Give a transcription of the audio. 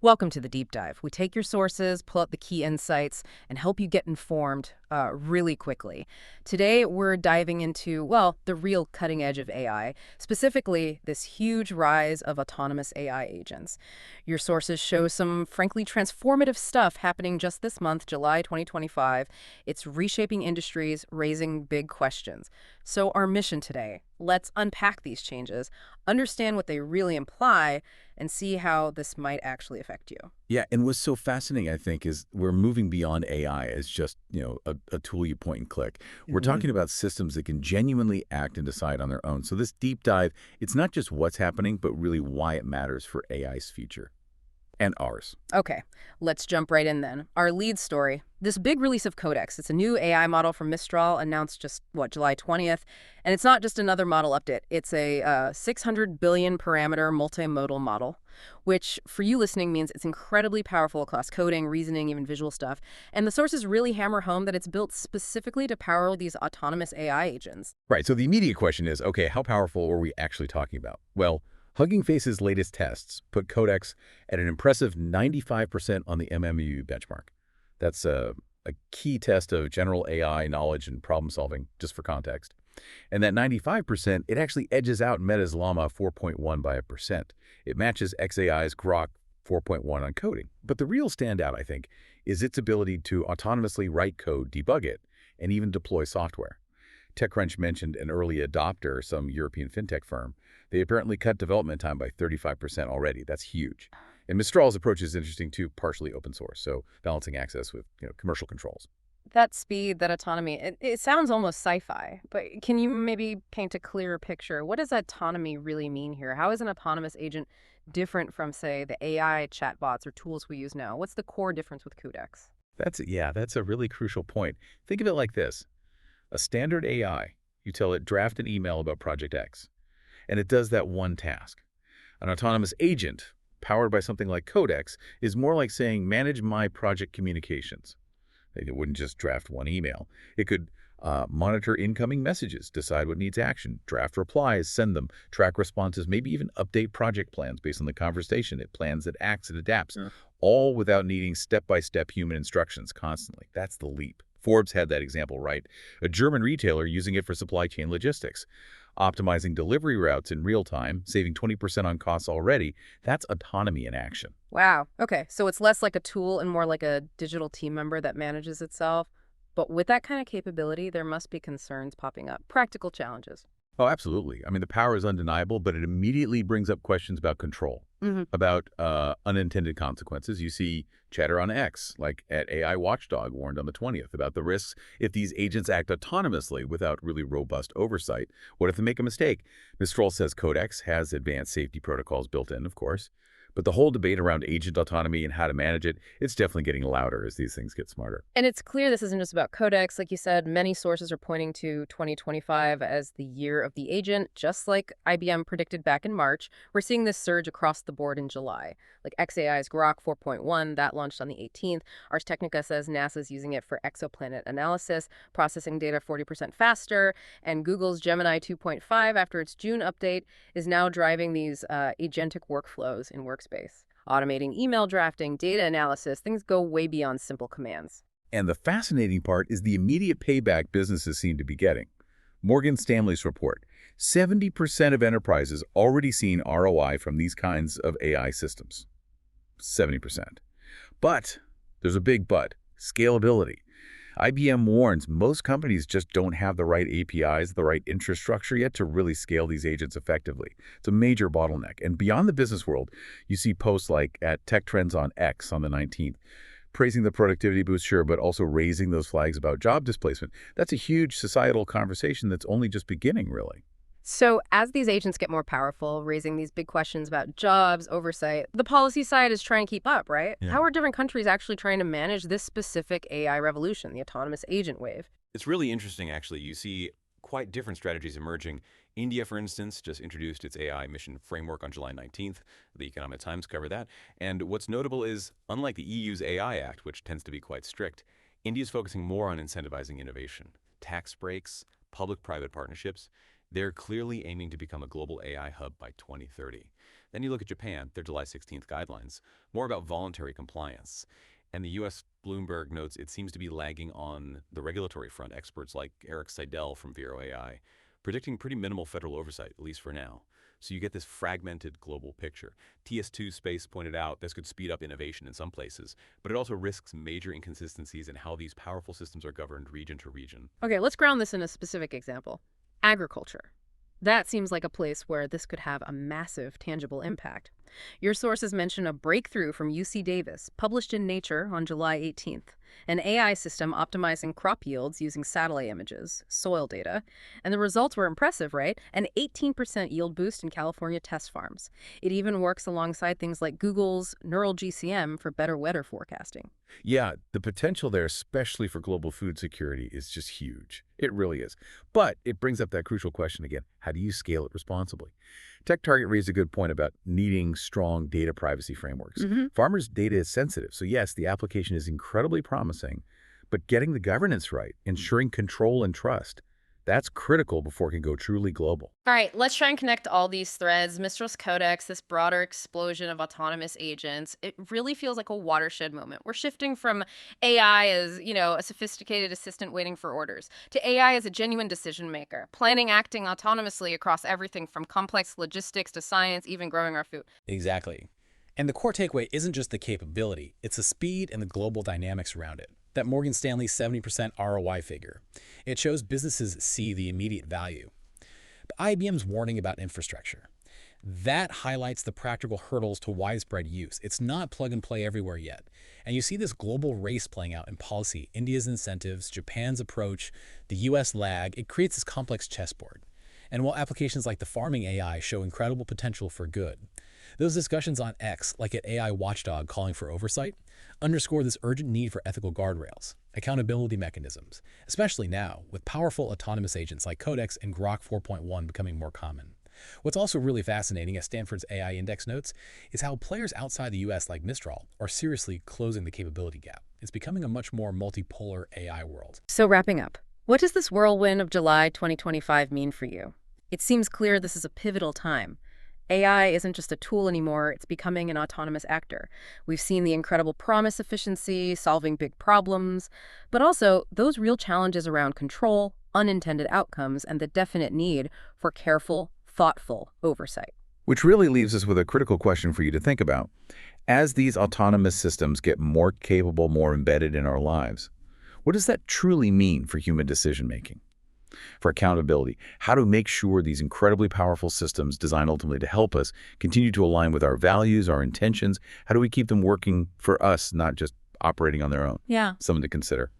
Welcome to the deep dive. We take your sources, pull out the key insights, and help you get informed really quickly. Today, we're diving into, well, the real cutting edge of AI, specifically this huge rise of autonomous AI agents. Your sources show some, frankly, transformative stuff happening just this month, July 2025. It's reshaping industries, raising big questions. So, our mission today, let's unpack these changes, understand what they really imply, and see how this might actually affect you. Yeah, and what's so fascinating, I think, is we're moving beyond AI as just, a tool you point and click. We're Hmm. talking about systems that can genuinely act and decide on their own. So this deep dive, it's not just what's happening, but really why it matters for AI's future and ours. Okay, let's jump right in then. Our lead story, this big release of Codex. It's a new AI model from Mistral announced just, July 20th. And it's not just another model update. It's a 600 billion parameter multimodal model, which for you listening means it's incredibly powerful across coding, reasoning, even visual stuff. And the sources really hammer home that it's built specifically to power these autonomous AI agents. Right, so the immediate question is, okay, how powerful are we actually talking about? Well, Hugging Face's latest tests put Codex at an impressive 95% on the MMU benchmark. That's a key test of general AI knowledge and problem solving, just for context. And that 95%, it actually edges out Meta's Llama 4.1 by a percent. It matches XAI's Grok 4.1 on coding. But the real standout, I think, is its ability to autonomously write code, debug it, and even deploy software. TechCrunch mentioned an early adopter, some European fintech firm. They apparently cut development time by 35% already. That's huge. And Mistral's approach is interesting too, partially open source, so balancing access with commercial controls. That speed, that autonomy, it sounds almost sci-fi, but can you maybe paint a clearer picture? What does autonomy really mean here? How is an autonomous agent different from, say, the AI chatbots or tools we use now? What's the core difference with Codex? That's a really crucial point. Think of it like this. A standard AI, you tell it draft an email about Project X, and it does that one task. An autonomous agent, powered by something like Codex, is more like saying, manage my project communications. It wouldn't just draft one email. It could monitor incoming messages, decide what needs action, draft replies, send them, track responses, maybe even update project plans based on the conversation. It plans, it acts, it adapts, all without needing step-by-step human instructions constantly. That's the leap. Forbes had that example right. A German retailer using it for supply chain logistics, optimizing delivery routes in real time, saving 20% on costs already. That's autonomy in action. Wow. Okay. So it's less like a tool and more like a digital team member that manages itself. But with that kind of capability, there must be concerns popping up, practical challenges. Oh, absolutely. I mean, the power is undeniable, but it immediately brings up questions about control, Hmm. about unintended consequences. You see chatter on X, like at AI Watchdog warned on the 20th about the risks if these agents act autonomously without really robust oversight. What if they make a mistake? Mistral says Codex has advanced safety protocols built in, of course. But the whole debate around agent autonomy and how to manage it, it's definitely getting louder as these things get smarter. And it's clear this isn't just about Codex. Like you said, many sources are pointing to 2025 as the year of the agent, just like IBM predicted back in March. We're seeing this surge across the board in July. Like XAI's Grok 4.1, that launched on the 18th. Ars Technica says NASA's using it for exoplanet analysis, processing data 40% faster. And Google's Gemini 2.5, after its June update, is now driving these agentic workflows in Workspace. Automating email drafting, data analysis, things go way beyond simple commands. And the fascinating part is the immediate payback businesses seem to be getting. Morgan Stanley's report, 70% of enterprises already seen ROI from these kinds of AI systems. 70%. But, there's a big but, scalability. IBM warns most companies just don't have the right APIs, the right infrastructure yet to really scale these agents effectively. It's a major bottleneck. And beyond the business world, you see posts like at Tech Trends on X on the 19th, praising the productivity boost, sure, but also raising those flags about job displacement. That's a huge societal conversation that's only just beginning, really. So, as these agents get more powerful, raising these big questions about jobs, oversight, the policy side is trying to keep up, right? Yeah. How are different countries actually trying to manage this specific AI revolution, the autonomous agent wave? It's really interesting, actually. You see quite different strategies emerging. India, for instance, just introduced its AI mission framework on July 19th. The Economic Times covered that. And what's notable is, unlike the EU's AI Act, which tends to be quite strict, India's focusing more on incentivizing innovation. Tax breaks, public-private partnerships. They're clearly aiming to become a global AI hub by 2030. Then you look at Japan, their July 16th guidelines, more about voluntary compliance. And the U.S. Bloomberg notes it seems to be lagging on the regulatory front. Experts like Eric Seidel from Vero AI predicting pretty minimal federal oversight, at least for now. So you get this fragmented global picture. TS2 Space pointed out this could speed up innovation in some places, but it also risks major inconsistencies in how these powerful systems are governed region to region. Okay, let's ground this in a specific example. Agriculture. That seems like a place where this could have a massive, tangible impact. Your sources mention a breakthrough from UC Davis, published in Nature on July 18th, an AI system optimizing crop yields using satellite images, soil data, and the results were impressive, right? An 18% yield boost in California test farms. It even works alongside things like Google's Neural GCM for better weather forecasting. Yeah, the potential there, especially for global food security, is just huge. It really is. But it brings up that crucial question again. How do you scale it responsibly? Tech Target raised a good point about needing strong data privacy frameworks. Farmers' data is sensitive, so yes, the application is incredibly promising, but getting the governance right, ensuring control and trust, that's critical before it can go truly global. All right, let's try and connect all these threads. Mistral's Codex, this broader explosion of autonomous agents, it really feels like a watershed moment. We're shifting from AI as, a sophisticated assistant waiting for orders, to AI as a genuine decision maker, planning, acting autonomously across everything from complex logistics to science, even growing our food. Exactly. And the core takeaway isn't just the capability, it's the speed and the global dynamics around it. That Morgan Stanley 70% ROI figure. It shows businesses see the immediate value. But IBM's warning about infrastructure. That highlights the practical hurdles to widespread use. It's not plug and play everywhere yet. And you see this global race playing out in policy, India's incentives, Japan's approach, the US lag. It creates this complex chessboard. And while applications like the farming AI show incredible potential for good, those discussions on X, like at AI Watchdog calling for oversight, underscore this urgent need for ethical guardrails, accountability mechanisms, especially now, with powerful autonomous agents like Codex and Grok 4.1 becoming more common. What's also really fascinating, as Stanford's AI Index notes, is how players outside the US like Mistral are seriously closing the capability gap. It's becoming a much more multipolar AI world. So wrapping up, what does this whirlwind of July 2025 mean for you? It seems clear this is a pivotal time. AI isn't just a tool anymore, it's becoming an autonomous actor. We've seen the incredible promise efficiency, solving big problems, but also those real challenges around control, unintended outcomes, and the definite need for careful, thoughtful oversight. Which really leaves us with a critical question for you to think about. As these autonomous systems get more capable, more embedded in our lives, what does that truly mean for human decision-making? For accountability, how to make sure these incredibly powerful systems designed ultimately to help us continue to align with our values, our intentions? How do we keep them working for us, not just operating on their own? Yeah. Something to consider.